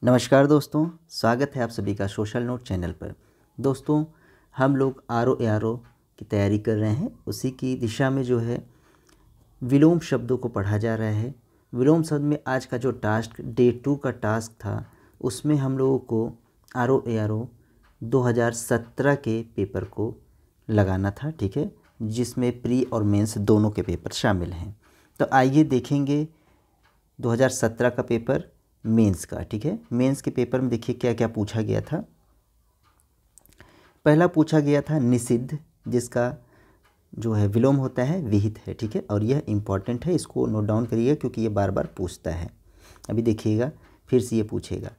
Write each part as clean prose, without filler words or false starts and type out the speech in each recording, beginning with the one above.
नमस्कार दोस्तों, स्वागत है आप सभी का सोशल नोट चैनल पर। दोस्तों, हम लोग आर ओ की तैयारी कर रहे हैं। उसी की दिशा में जो है विलोम शब्दों को पढ़ा जा रहा है। विलोम शब्द में आज का जो टास्क डे 2 का टास्क था, उसमें हम लोगों को आर ओ 2017 के पेपर को लगाना था, ठीक है, जिसमें प्री और मेंस दोनों के पेपर शामिल हैं। तो आइए देखेंगे 2017 का पेपर मेंस का, ठीक है। मेंस के पेपर में देखिए क्या क्या पूछा गया था। पहला पूछा गया था निषिद्ध, जिसका जो है विलोम होता है विहित है, ठीक है, और यह इम्पॉर्टेंट है, इसको नोट डाउन करिएगा क्योंकि ये बार बार पूछता है। अभी देखिएगा फिर से ये पूछेगा।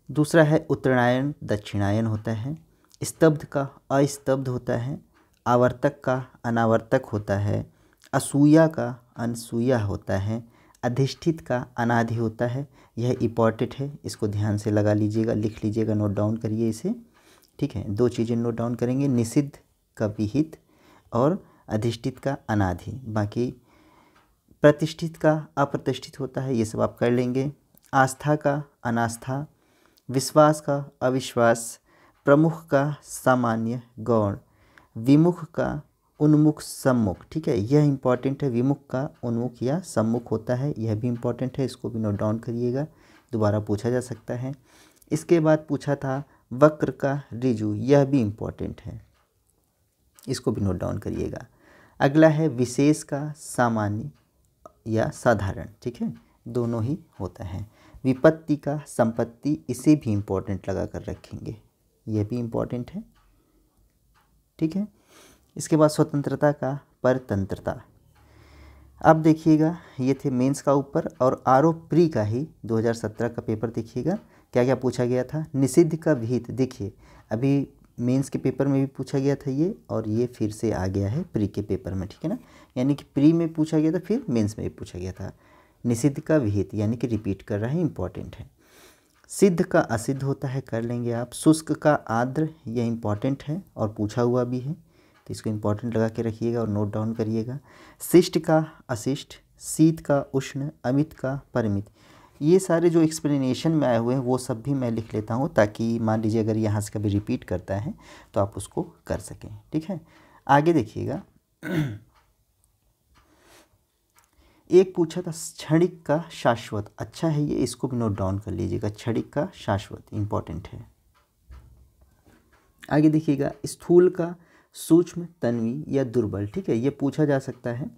दूसरा है उत्तरायण दक्षिणायन होता है। स्तब्ध का अस्तब्ध होता है। आवर्तक का अनावर्तक होता है। असूया का अनसूया होता है। अधिष्ठित का अनादि होता है। यह इम्पॉर्टेंट है, इसको ध्यान से लगा लीजिएगा, लिख लीजिएगा, नोट डाउन करिए इसे, ठीक है। दो चीज़ें नोट डाउन करेंगे, निषिद्ध का विहित और अधिष्ठित का अनादि। बाकी प्रतिष्ठित का अप्रतिष्ठित होता है, ये सब आप कर लेंगे। आस्था का अनास्था, विश्वास का अविश्वास, प्रमुख का सामान्य गौण, विमुख का उन्मुख सम्मुख, ठीक है, यह इंपॉर्टेंट है। विमुख का उन्मुख या सम्मुख होता है, यह भी इंपॉर्टेंट है, इसको भी नोट डाउन करिएगा, दोबारा पूछा जा सकता है। इसके बाद पूछा था वक्र का ऋजु, यह भी इंपॉर्टेंट है, इसको भी नोट डाउन करिएगा। अगला है विशेष का सामान्य या साधारण, ठीक है, दोनों ही होता है। विपत्ति का संपत्ति, इसे भी इंपॉर्टेंट लगा कर रखेंगे, यह भी इंपॉर्टेंट है, ठीक है। इसके बाद स्वतंत्रता का परतंत्रता। अब देखिएगा ये थे मेंस का ऊपर, और आर प्री का ही 2017 का पेपर देखिएगा क्या क्या पूछा गया था। निषिद्ध का विहित, देखिए अभी मेंस के पेपर में भी पूछा गया था ये, और ये फिर से आ गया है प्री के पेपर में, ठीक है ना। यानी कि प्री में पूछा गया था, फिर मेंस में भी पूछा गया था। निषिद्ध का विहित यानी कि रिपीट कर रहा है, इंपॉर्टेंट है। सिद्ध का असिद्ध होता है, कर लेंगे आप। शुष्क का आर्द्र, यह इंपॉर्टेंट है और पूछा हुआ भी है, तो इसको इंपॉर्टेंट लगा के रखिएगा और नोट डाउन करिएगा। शिष्ट का अशिष्ट, शीत का उष्ण, अमित का परिमित, ये सारे जो एक्सप्लेनेशन में आए हुए हैं वो सब भी मैं लिख लेता हूँ, ताकि मान लीजिए अगर यहाँ से कभी रिपीट करता है तो आप उसको कर सकें, ठीक है। आगे देखिएगा, एक पूछा था क्षणिक का शाश्वत, अच्छा है ये, इसको भी नोट डाउन कर लीजिएगा, क्षणिक का शाश्वत इंपॉर्टेंट है। आगे देखिएगा स्थूल का सूक्ष्म, तन्वी या दुर्बल, ठीक है, ये पूछा जा सकता है,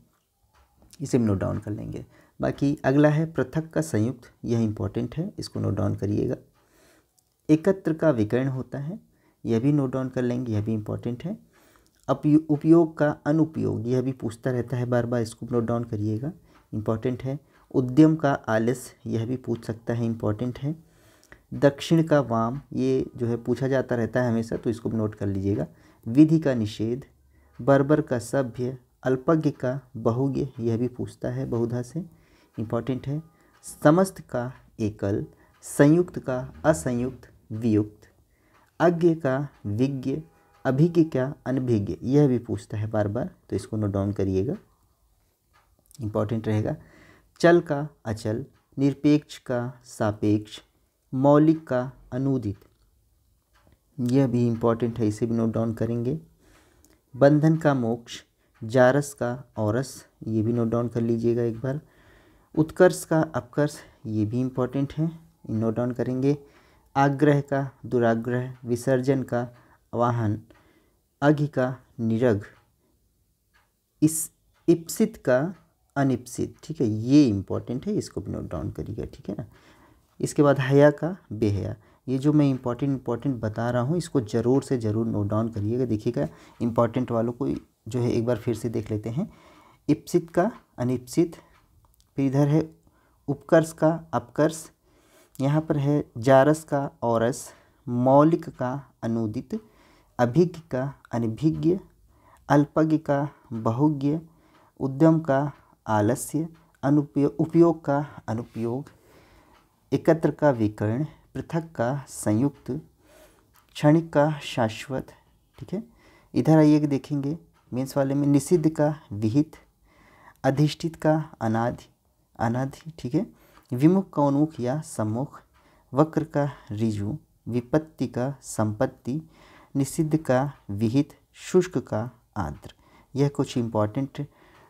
इसे भी नोट डाउन कर लेंगे। बाकी अगला है पृथक का संयुक्त, यह इंपॉर्टेंट है, इसको नोट डाउन करिएगा। एकत्र का विकर्ण होता है, यह भी नोट डाउन कर लेंगे, यह भी इंपॉर्टेंट है। उपयोग का अनुपयोग, यह भी पूछता रहता है बार बार, इसको नोट डाउन करिएगा, इंपॉर्टेंट है। उद्यम का आलस्य, यह भी पूछ सकता है, इंपॉर्टेंट है। दक्षिण का वाम, ये जो है पूछा जाता रहता है हमेशा, तो इसको भी नोट कर लीजिएगा। विधि का निषेध, बर्बर का सभ्य, अल्पज्ञ का बहुज्ञ, यह भी पूछता है बहुधा से, इंपॉर्टेंट है। समस्त का एकल, संयुक्त का असंयुक्त वियुक्त, अज्ञ का विज्ञ, अभिज्ञ का अनभिज्ञ, यह भी पूछता है बार बार, तो इसको नोट डाउन करिएगा, इंपॉर्टेंट रहेगा। चल का अचल, निरपेक्ष का सापेक्ष, मौलिक का अनूदित, यह भी इंपॉर्टेंट है, इसे भी नोट डाउन करेंगे। बंधन का मोक्ष, जारस का औरस, ये भी नोट डाउन कर लीजिएगा एक बार। उत्कर्ष का अपकर्ष, ये भी इंपॉर्टेंट है, नोट डाउन करेंगे। आग्रह का दुराग्रह, विसर्जन का आवाहन, अघि का निरघ, इस इप्सित का अनिप्सित, ठीक है, ये इंपॉर्टेंट है, इसको भी नोट डाउन करिएगा, ठीक है ना। इसके बाद हया का बेहया, ये जो मैं इंपॉर्टेंट बता रहा हूँ, इसको ज़रूर से ज़रूर नोट डाउन करिएगा। देखिएगा इंपॉर्टेंट वालों को जो है एक बार फिर से देख लेते हैं। इप्सित का अनिप्सित, फिर इधर है उपकर्ष का अपकर्ष, यहाँ पर है जारस का औरस, मौलिक का अनुदित, अभिज्ञ का अनभिज्ञ, अल्पज्ञ का बहुज्ञ, उद्यम का आलस्य, उपयोग का अनुपयोग, एकत्र का विकर्ण, पृथक का संयुक्त, क्षणिक का शाश्वत, ठीक है। इधर आइए कि देखेंगे मेंस वाले में निषिद्ध का विहित, अधिष्ठित का अनादि, ठीक है। विमुख का उन्मुख या सम्मुख, वक्र का ऋजु, विपत्ति का संपत्ति, निषिद्ध का विहित, शुष्क का आर्द्र। यह कुछ इम्पॉर्टेंट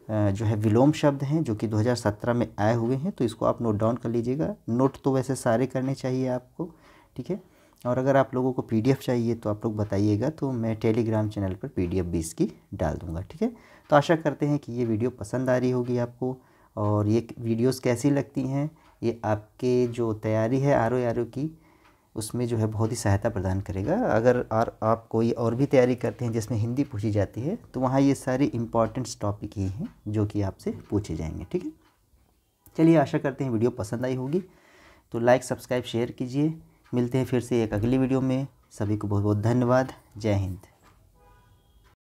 जो है विलोम शब्द हैं जो कि 2017 में आए हुए हैं, तो इसको आप नोट डाउन कर लीजिएगा। नोट तो वैसे सारे करने चाहिए आपको, ठीक है। और अगर आप लोगों को पीडीएफ चाहिए तो आप लोग बताइएगा, तो मैं टेलीग्राम चैनल पर पीडीएफ भी इसकी डाल दूँगा, ठीक है। तो आशा करते हैं कि ये वीडियो पसंद आ रही होगी आपको, और ये वीडियोस कैसी लगती हैं, ये आपके जो तैयारी है आर की उसमें जो है बहुत ही सहायता प्रदान करेगा। अगर आप कोई और भी तैयारी करते हैं जिसमें हिंदी पूछी जाती है, तो वहाँ ये सारे इम्पॉर्टेंट्स टॉपिक ही हैं जो कि आपसे पूछे जाएंगे, ठीक है। चलिए, आशा करते हैं वीडियो पसंद आई होगी, तो लाइक सब्सक्राइब शेयर कीजिए। मिलते हैं फिर से एक अगली वीडियो में। सभी को बहुत बहुत धन्यवाद। जय हिंद।